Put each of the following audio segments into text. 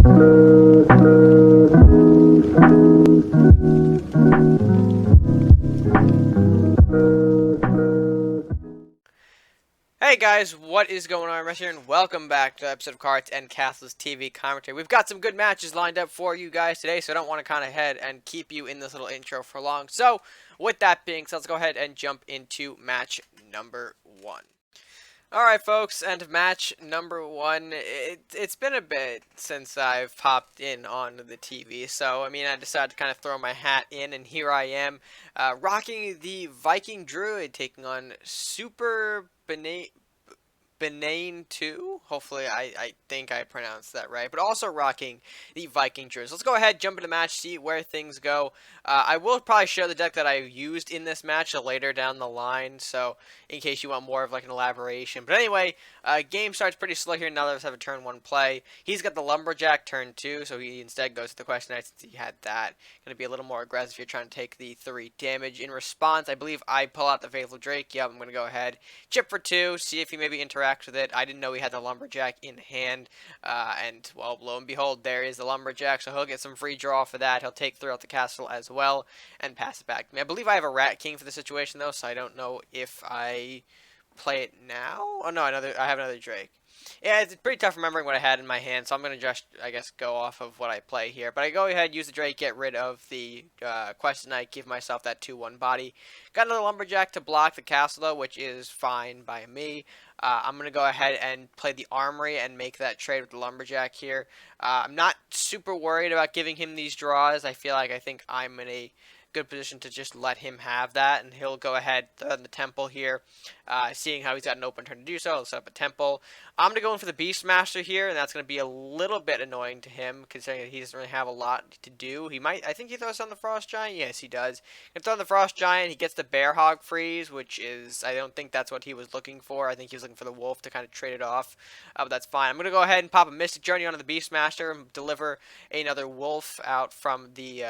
Hey guys, what is going on? RedMaster here, and welcome back to the episode of Cards and Castles TV commentary. We've got some good matches lined up for you guys today, so I don't want to kind of head and keep you in this little intro for long. So, with that being said, let's go ahead and jump into match number 1. Alright folks, and match number 1, it's been a bit since I've popped in on the TV, so I mean I decided to kind of throw my hat in, and here I am, rocking the Viking Druid, taking on Super Benane 2. Hopefully I think I pronounced that right. But also rocking the Viking Druids. Let's go ahead, jump into the match, see where things go. I will probably show the deck that I used in this match later down the line, so in case you want more of like an elaboration. But anyway, game starts pretty slow here. None of us have a turn 1 play. He's got the Lumberjack turn 2, so he instead goes to the Question Knight since he had that. Going to be a little more aggressive if you're trying to take the 3 damage. In response, I believe I pull out the Faithful Drake. Yep, I'm going to go ahead, chip for 2, see if he maybe interacts with it. I didn't know he had the Lumberjack in hand, and well, lo and behold, there is the Lumberjack, so he'll get some free draw for that. He'll take throughout the castle as well and pass it back to me. I believe I have a Rat King for the situation though, so I don't know if I play it now. Oh no, I have another Drake. Yeah, it's pretty tough remembering what I had in my hand, so I'm going to just, I guess, go off of what I play here. But I go ahead, use the Drake, get rid of the Question Knight, give myself that 2-1 body. Got another Lumberjack to block the castle, though, which is fine by me. I'm going to go ahead and play the Armory and make that trade with the Lumberjack here. I'm not super worried about giving him these draws. I think I'm in a good position to just let him have that, and he'll go ahead on the temple here, seeing how he's got an open turn to do so. He'll set up a temple. I'm going to go in for the Beastmaster here, and that's going to be a little bit annoying to him, considering that he doesn't really have a lot to do. I think he throws on the Frost Giant. Yes, he does. He throw on the Frost Giant. He gets the Bear Hog freeze, which is, I don't think that's what he was looking for. I think he was looking for the Wolf to kind of trade it off, but that's fine. I'm going to go ahead and pop a Mystic Journey onto the Beastmaster and deliver another Wolf out from the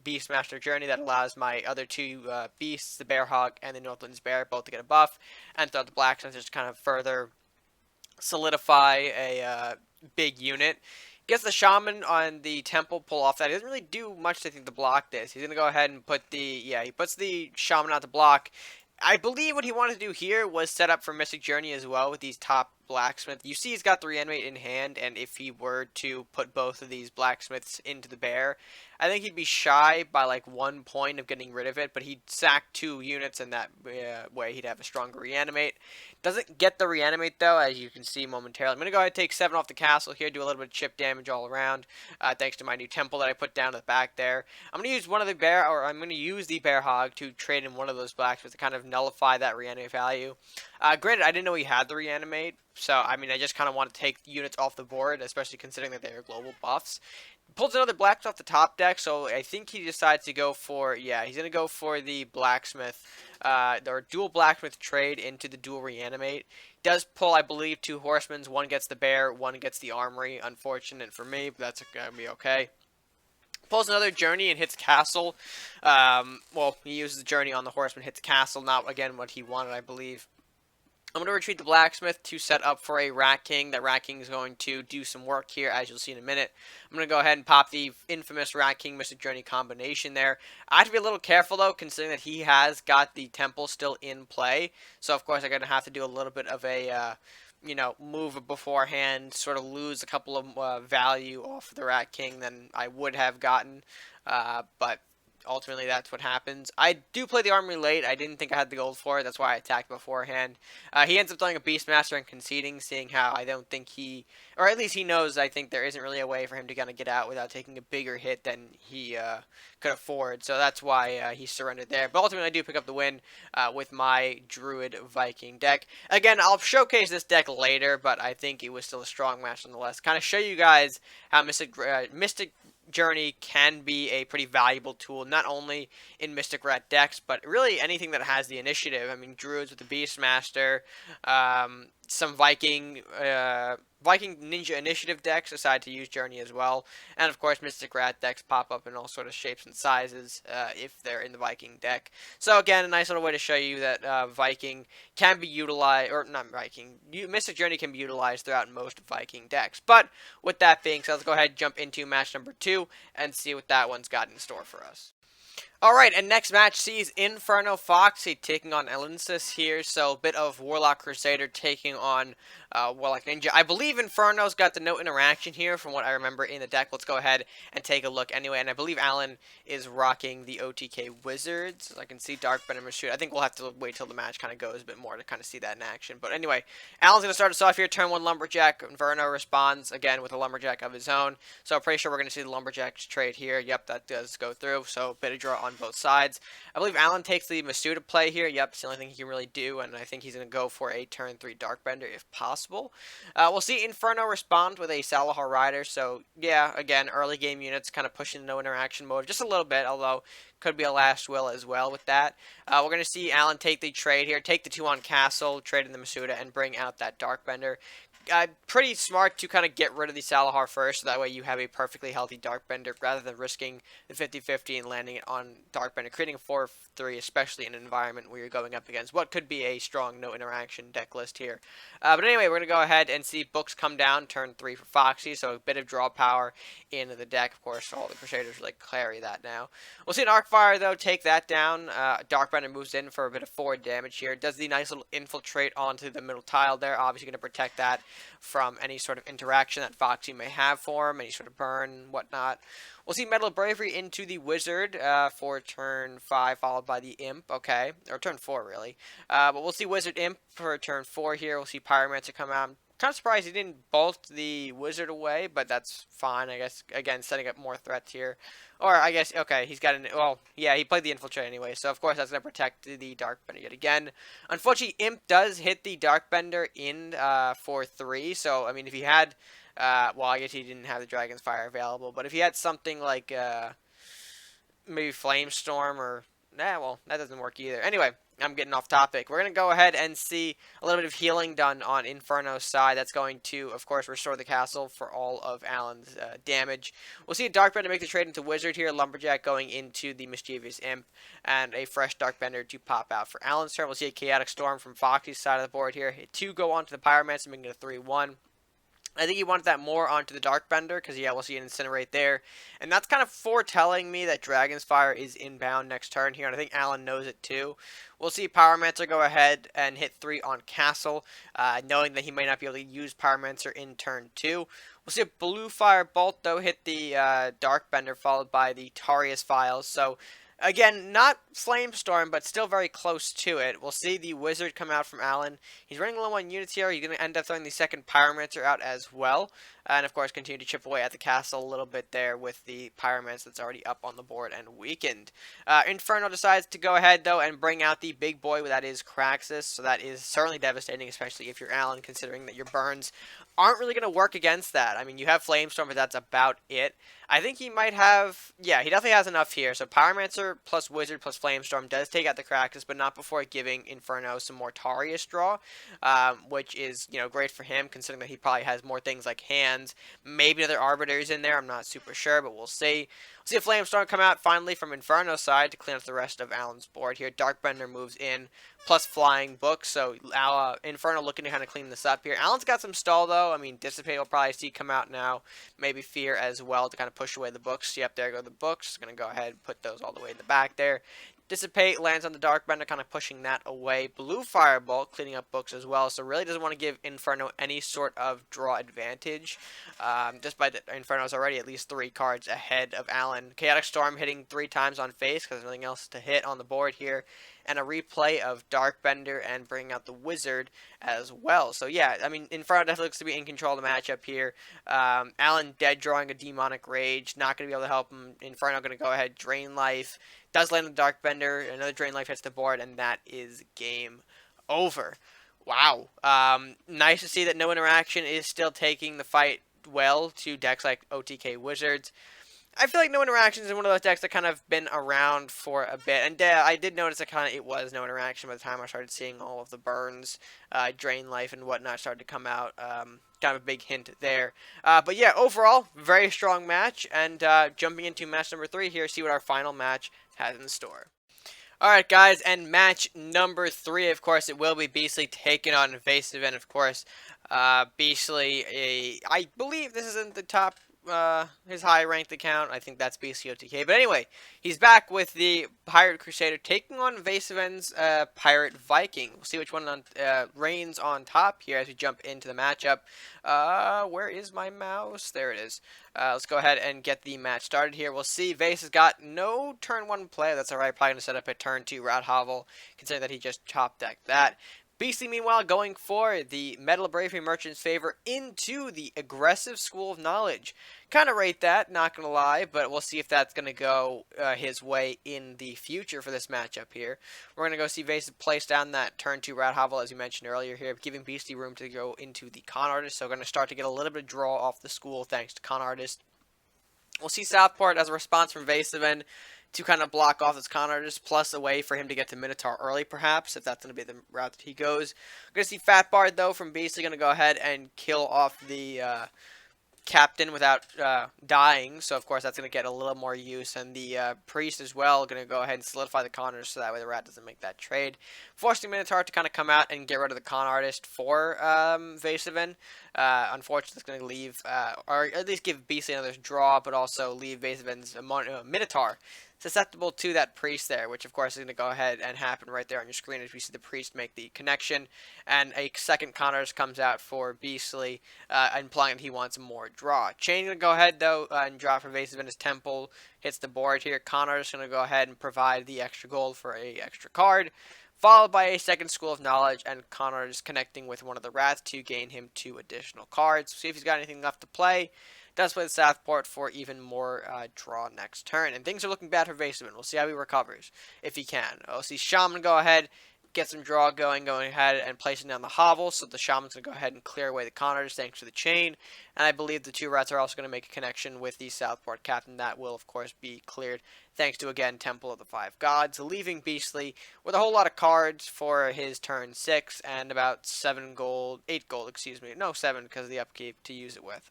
Beastmaster Journey that allows my other 2 beasts, the Bear Hog and the Northlands Bear, both to get a buff, and throw the Blacksmith just kind of further solidify a big unit. Gets the Shaman on the temple, pull off that. He doesn't really do much to think to block this. He's going to go ahead and put he puts the Shaman out to block. I believe what he wanted to do here was set up for Mystic Journey as well with these top Blacksmith. You see he's got the Reanimate in hand, and if he were to put both of these Blacksmiths into the bear, I think he'd be shy by like 1 point of getting rid of it, but he'd sack 2 units, and that way he'd have a stronger Reanimate. Doesn't get the Reanimate though, as you can see momentarily. I'm going to go ahead and take 7 off the castle here, do a little bit of chip damage all around, thanks to my new temple that I put down at the back there. I'm going to use I'm going to use the Bear Hog to trade in one of those Blacksmiths to kind of nullify that Reanimate value. Granted, I didn't know he had the Reanimate, so I mean I just kind of want to take units off the board, especially considering that they are global buffs. Pulls another Blacksmith off the top deck, so I think he decides to go for, he's going to go for the Blacksmith, or dual Blacksmith trade into the dual Reanimate. Does pull, I believe, 2 Horsemen. One gets the Bear, one gets the Armory. Unfortunate for me, but that's going to be okay. Pulls another Journey and hits Castle. Well, he uses the Journey on the Horseman, hits Castle, not, again, what he wanted, I believe. I'm going to retreat the Blacksmith to set up for a Rat King. That Rat King is going to do some work here, as you'll see in a minute. I'm going to go ahead and pop the infamous Rat King Mystic Journey combination there. I have to be a little careful, though, considering that he has got the Temple still in play. So, of course, I'm going to have to do a little bit of a, move beforehand, sort of lose a couple of value off the Rat King than I would have gotten. But ultimately, that's what happens. I do play the Armory late. I didn't think I had the gold for it. That's why I attacked beforehand. He ends up throwing a Beastmaster and conceding, seeing how I don't think or at least he knows, I think there isn't really a way for him to kind of get out without taking a bigger hit than he could afford. So that's why he surrendered there. But ultimately, I do pick up the win with my Druid Viking deck. Again, I'll showcase this deck later, but I think it was still a strong match nonetheless. Kind of show you guys how Mystic Journey can be a pretty valuable tool, not only in Mystic Rat decks, but really anything that has the initiative. I mean, Druids with the Beastmaster, some Viking Ninja Initiative decks decide to use Journey as well, and of course Mystic Rat decks pop up in all sort of shapes and sizes if they're in the Viking deck. So again, a nice little way to show you that Viking can be utilized, or not Viking, Mystic Journey can be utilized throughout most Viking decks. But with that being said, let's go ahead and jump into match number 2 and see what that one's got in store for us. Alright, and next match sees InfernoFoxy taking on Allensis here, so a bit of Warlock Crusader taking on Warlock Ninja. I believe Inferno's got the no interaction here from what I remember in the deck. Let's go ahead and take a look anyway, and I believe Allen is rocking the OTK Wizards. I can see Darkbender Mashoot. I think we'll have to wait till the match kind of goes a bit more to kind of see that in action. But anyway, Allen's going to start us off here, turn 1 Lumberjack. Inferno responds again with a Lumberjack of his own, so I'm pretty sure we're going to see the Lumberjacks trade here. Yep, that does go through, so a bit of draw on both sides. I believe Allen takes the Masuda play here. Yep, it's the only thing he can really do, and I think he's going to go for a turn 3 Darkbender if possible. We'll see Inferno respond with a Salahar Rider, so yeah, again, early game units kind of pushing no interaction mode just a little bit, although could be a last will as well with that. We're going to see Allen take the trade here, take the 2 on Castle, trade in the Masuda, and bring out that Darkbender. Pretty smart to kind of get rid of the Salahar first, so that way you have a perfectly healthy Darkbender, rather than risking the 50-50 and landing it on Darkbender, creating a 4-3, especially in an environment where you're going up against what could be a strong no-interaction deck list here. But anyway, we're going to go ahead and see Books come down, turn 3 for Foxy, so a bit of draw power into the deck. Of course, all the Crusaders like carry that now. We'll see an Arcfire, though, take that down. Darkbender moves in for a bit of 4 damage here. Does the nice little infiltrate onto the middle tile there, obviously going to protect that from any sort of interaction that Foxy may have for him, any sort of burn and whatnot. We'll see Metal Bravery into the Wizard for turn 5, followed by the Imp, okay, or turn 4, really. But we'll see Wizard Imp for turn 4 here. We'll see Pyromancer come out. I'm kind of surprised he didn't bolt the Wizard away, but that's fine, I guess. Again, setting up more threats here. Or, I guess, okay, he's got an, well, yeah, he played the Infiltrate anyway, so of course that's going to protect the Darkbender yet again. Unfortunately, Imp does hit the Darkbender in for 3, so, I mean, if he had, well, I guess he didn't have the Dragon's Fire available, but if he had something like, maybe Flamestorm or, nah, well, that doesn't work either. Anyway, I'm getting off topic. We're going to go ahead and see a little bit of healing done on Inferno's side. That's going to, of course, restore the castle for all of Allen's damage. We'll see a Darkbender make the trade into Wizard here. Lumberjack going into the Mischievous Imp. And a fresh Darkbender to pop out for Allen's turn. We'll see a Chaotic Storm from Foxy's side of the board here. 2 go onto the Pyromancer, making it a 3-1. I think he wanted that more onto the Darkbender, because, yeah, we'll see an Incinerate there. And that's kind of foretelling me that Dragon's Fire is inbound next turn here, and I think Allen knows it too. We'll see Pyromancer go ahead and hit 3 on Castle, knowing that he might not be able to use Pyromancer in turn 2. We'll see a Blue Fire Bolt, though, hit the Darkbender, followed by the Tarius Files, so again, not Flamestorm, but still very close to it. We'll see the Wizard come out from Allen. He's running low on units here. He's going to end up throwing the second Pyromancer out as well. And, of course, continue to chip away at the castle a little bit there with the Pyromancer that's already up on the board and weakened. Inferno decides to go ahead, though, and bring out the big boy. That is Craxus. So that is certainly devastating, especially if you're Allen, considering that your burns aren't really going to work against that. I mean, you have Flamestorm, but that's about it. I think he might have, yeah, he definitely has enough here. So Pyromancer plus Wizard plus Flamestorm does take out the Craxus, but not before giving Inferno some more Tarius draw, which is, you know, great for him, considering that he probably has more things like hands. Maybe other Arbiters in there, I'm not super sure, but we'll see. We'll see a Flamestorm come out finally from Inferno's side to clean up the rest of Allen's board here. Darkbender moves in, plus Flying Book, so Inferno looking to kind of clean this up here. Allen's got some stall, though. I mean, Dissipate will probably see come out now. Maybe Fear as well to kind of push away the books. Yep, there go the books. Going to go ahead and put those all the way in the back there. Dissipate lands on the Darkbender, kind of pushing that away. Blue Firebolt, cleaning up books as well, so really doesn't want to give Inferno any sort of draw advantage. Despite that Inferno's already at least 3 cards ahead of Allen. Chaotic Storm hitting 3 times on face, because there's nothing else to hit on the board here. And a replay of Darkbender and bringing out the Wizard as well. So yeah, I mean, Inferno definitely looks to be in control of the matchup here. Allen dead drawing a Demonic Rage, not going to be able to help him. Inferno going to go ahead, drain life. Does land on Darkbender, another drain life hits the board, and that is game over. Wow. Nice to see that no interaction is still taking the fight well to decks like OTK Wizards. I feel like no interactions is one of those decks that kind of been around for a bit, and I did notice that it was no interaction by the time I started seeing all of the burns, drain life, and whatnot started to come out. Kind of a big hint there. But yeah, overall, very strong match, and jumping into match number 3 here, see what our final match has in store. Alright guys, and match number 3, of course, it will be Beastly taking on vesaven, of course. Beastly, I believe this is in the top, his high-ranked account. I think that's Beastly OTK. But anyway, he's back with the Pirate Crusader taking on vesaven's Pirate Viking. We'll see which one reigns on top here as we jump into the matchup. Where is my mouse? There it is. Let's go ahead and get the match started here. We'll see. Vase has got no turn 1 play. That's alright. Probably going to set up a turn 2 Rat Hovel, considering that he just top decked that. Beastly, meanwhile, going for the Metal Bravery Merchant's favor into the aggressive School of Knowledge. Kind of rate that, not going to lie, but we'll see if that's going to go his way in the future for this matchup here. We're going to go see Vase place down that turn 2 Rat Hovel, as you mentioned earlier here, giving Beastly room to go into the Con Artist. So we're going to start to get a little bit of draw off the school thanks to Con Artist. We'll see Southport as a response from vesaven to kind of block off this Con Artist, plus a way for him to get to Minotaur early, perhaps, if that's going to be the route that he goes. We're going to see Fat Bard, though, from Beastly, going to go ahead and kill off the Captain without dying, so of course that's going to get a little more use, and the Priest as well going to go ahead and solidify the Con Artist so that way the Rat doesn't make that trade, forcing Minotaur to kind of come out and get rid of the Con Artist for vesaven. Unfortunately, it's going to leave, or at least give Beastly another draw, but also leave vesaven's Minotaur susceptible to that Priest there, which of course is going to go ahead and happen right there on your screen as we see the Priest make the connection, and a second Con Artist comes out for Beastly, implying that he wants more draw. Chain going to go ahead though and draw for vesaven. His Temple hits the board here. Con Artist going to go ahead and provide the extra gold for a extra card, followed by a second School of Knowledge, and Con Artist connecting with one of the Rats to gain him 2 additional cards. See if he's got anything left to play. Does play the Southport for even more draw next turn. And things are looking bad for vesaven. We'll see how he recovers, if he can. We'll see Shaman go ahead, get some draw going ahead and placing down the Hovel. So the Shaman's going to go ahead and clear away the Con Artist thanks to the chain. And I believe the 2 Rats are also going to make a connection with the Southport Captain. That will, of course, be cleared thanks to, again, Temple of the 5 Gods, leaving Beastly with a whole lot of cards for his turn 6 and about 8 gold, excuse me. No, 7 because of the upkeep to use it with.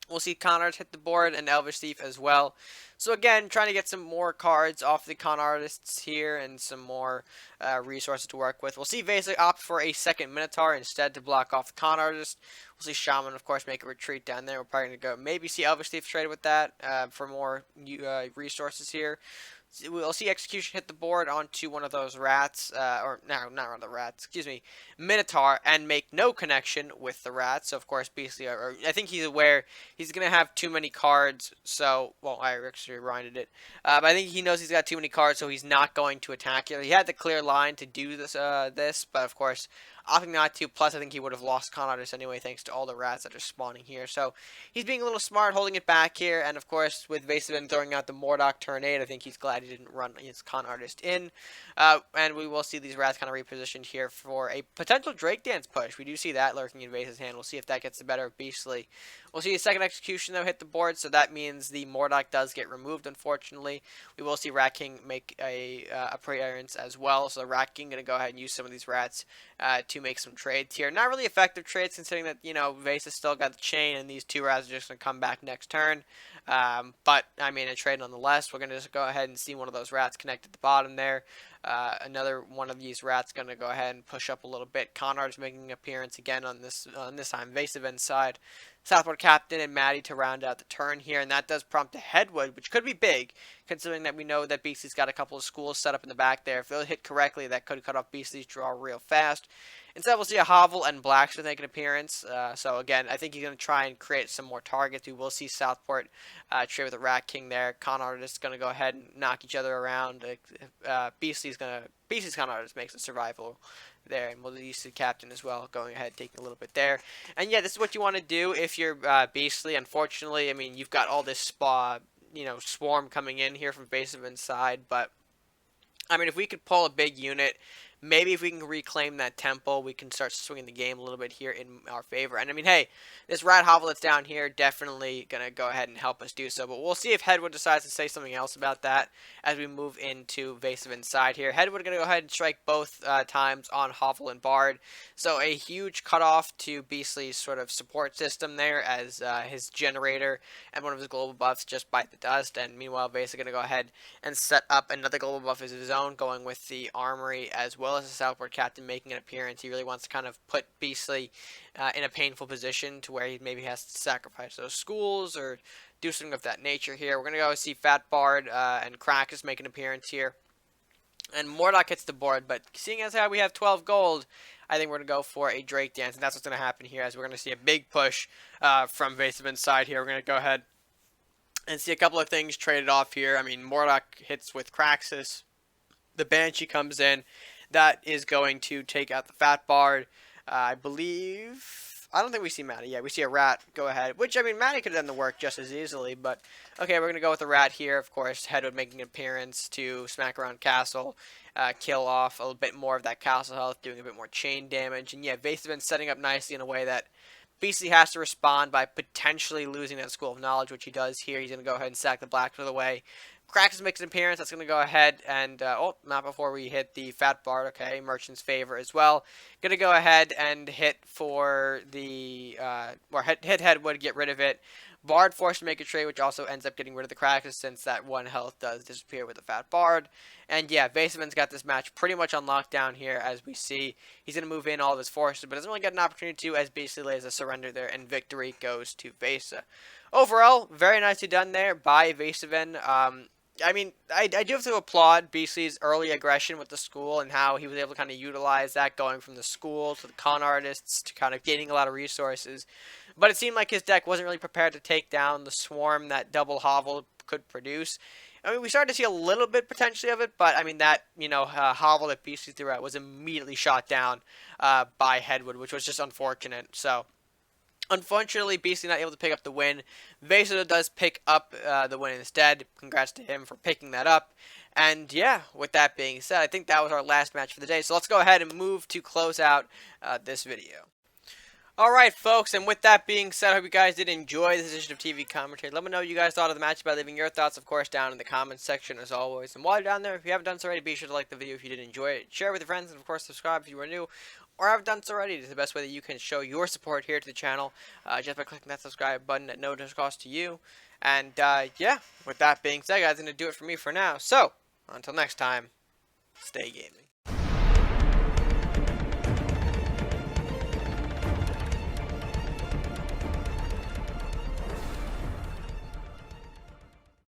We'll see Con Artist hit the board and Elvish Thief as well. So again, trying to get some more cards off the Con Artists here and some more resources to work with. We'll see Vesa opt for a second Minotaur instead to block off the Con Artist. We'll see Shaman, of course, make a retreat down there. We're probably going to go maybe see Elvish Thief traded with that for more resources here. We'll see Execution hit the board onto one of those Rats, or no, not one of the Rats, excuse me, Minotaur, and make no connection with the Rats. So, of course, Beastly, or I think he's aware he's going to have too many cards, so, well, I actually rewinded it, but I think he knows he's got too many cards, so he's not going to attack you. He had the clear line to do this, but, of course, opting not to, plus I think he would have lost Con Artist anyway thanks to all the Rats that are spawning here. So he's being a little smart, holding it back here, and of course with vesaven throwing out the Mordok turn 8, I think he's glad he didn't run his Con Artist in. And we will see these Rats kind of repositioned here for a potential Drake Dance push. We do see that lurking in Vase's hand. We'll see if that gets the better of Beastly. We'll see a second Execution though hit the board, so that means the Mordok does get removed, unfortunately. We will see Rat King make a appearance as well, so Rat King going to go ahead and use some of these Rats to make some trades here. Not really effective trades considering that, you know, Vase has still got the chain and these 2 Rats are just going to come back next turn. But, I mean, a trade nonetheless. We're going to just go ahead and see one of those Rats connect at the bottom there. Another one of these Rats going to go ahead and push up a little bit. Con Artist making an appearance again on this time vesaven's side. Southport Captain and Maddie to round out the turn here, and that does prompt a Headwood, which could be big, considering that we know that Beastly's got a couple of schools set up in the back there. If they'll hit correctly, that could cut off Beastly's draw real fast. Instead, we'll see a Hovel and Blacksmith make an appearance. So again, I think he's going to try and create some more targets. We will see Southport trade with the Rat King there. Con Artist is going to go ahead and knock each other around. Beastly's Con Artist makes a survival there, and we'll use the Captain as well, going ahead taking a little bit there. And yeah, this is what you want to do if you're Beastly. Unfortunately, I mean, you've got all this swarm coming in here from vesaven's side, but I mean, if we could pull a big unit, maybe if we can reclaim that tempo, we can start swinging the game a little bit here in our favor. And I mean, hey, this rat hovel that's down here definitely going to go ahead and help us do so. But we'll see if Headwood decides to say something else about that as we move into vesaven side here. Headwood going to go ahead and strike both times on hovel and bard. So a huge cutoff to Beastly's sort of support system there, as his generator and one of his global buffs just bite the dust. And meanwhile, Vesa going to go ahead and set up another global buff as his own, going with the armory as well as the Southport captain making an appearance. He really wants to kind of put Beastly in a painful position to where he maybe has to sacrifice those schools or do something of that nature here. We're going to go see Fat Bard and Krakus make an appearance here. And Mordok hits the board, but seeing as how we have 12 gold, I think we're going to go for a Drake Dance, and that's what's going to happen here, as we're going to see a big push from vesaven's side here. We're going to go ahead and see a couple of things traded off here. I mean, Mordok hits with Kraxus. The Banshee comes in. That is going to take out the Fat Bard. I believe... I don't think we see Matty. Yeah, we see a rat go ahead. Which, I mean, Matty could have done the work just as easily. But, okay, we're going to go with the rat here. Of course, Headwood making an appearance to smack around Castle. Kill off a little bit more of that Castle health. Doing a bit more chain damage. And, yeah, vesaven setting up nicely in a way that Beastly has to respond by potentially losing that School of Knowledge, which he does here. He's going to go ahead and sack the Blacksmith away. Kraxus makes an appearance. That's going to go ahead and, not before we hit the Fat Bard. Okay, Merchant's favor as well. Going to go ahead and hit for the, hit Headwood, get rid of it. Bard forced to make a trade, which also ends up getting rid of the Krakus, since that 1 health does disappear with the Fat Bard. And yeah, vesaven's got this match pretty much on lockdown here, as we see. He's going to move in all of his forces, but doesn't really get an opportunity to, as Beastly lays a surrender there, and victory goes to Vesa. Overall, very nicely done there by vesaven. I mean, I do have to applaud Beastly's early aggression with the school and how he was able to kind of utilize that, going from the school to the con artists to kind of gaining a lot of resources. But it seemed like his deck wasn't really prepared to take down the swarm that double hovel could produce. I mean, we started to see a little bit potentially of it, but I mean, that, hovel that Beastly threw out was immediately shot down by Headwood, which was just unfortunate. So, unfortunately, Beastly not able to pick up the win. Vesa does pick up the win instead. Congrats to him for picking that up. And yeah, with that being said, I think that was our last match for the day. So let's go ahead and move to close out this video. Alright, folks, and with that being said, I hope you guys did enjoy this edition of TV Commentary. Let me know what you guys thought of the match by leaving your thoughts, of course, down in the comments section, as always. And while you're down there, if you haven't done so already, be sure to like the video if you did enjoy it. Share it with your friends, and of course, subscribe if you are new or haven't done so already. It's the best way that you can show your support here to the channel, just by clicking that subscribe button at no additional cost to you. And, yeah, with that being said, guys, that's going to do it for me for now. So, until next time, stay gaming.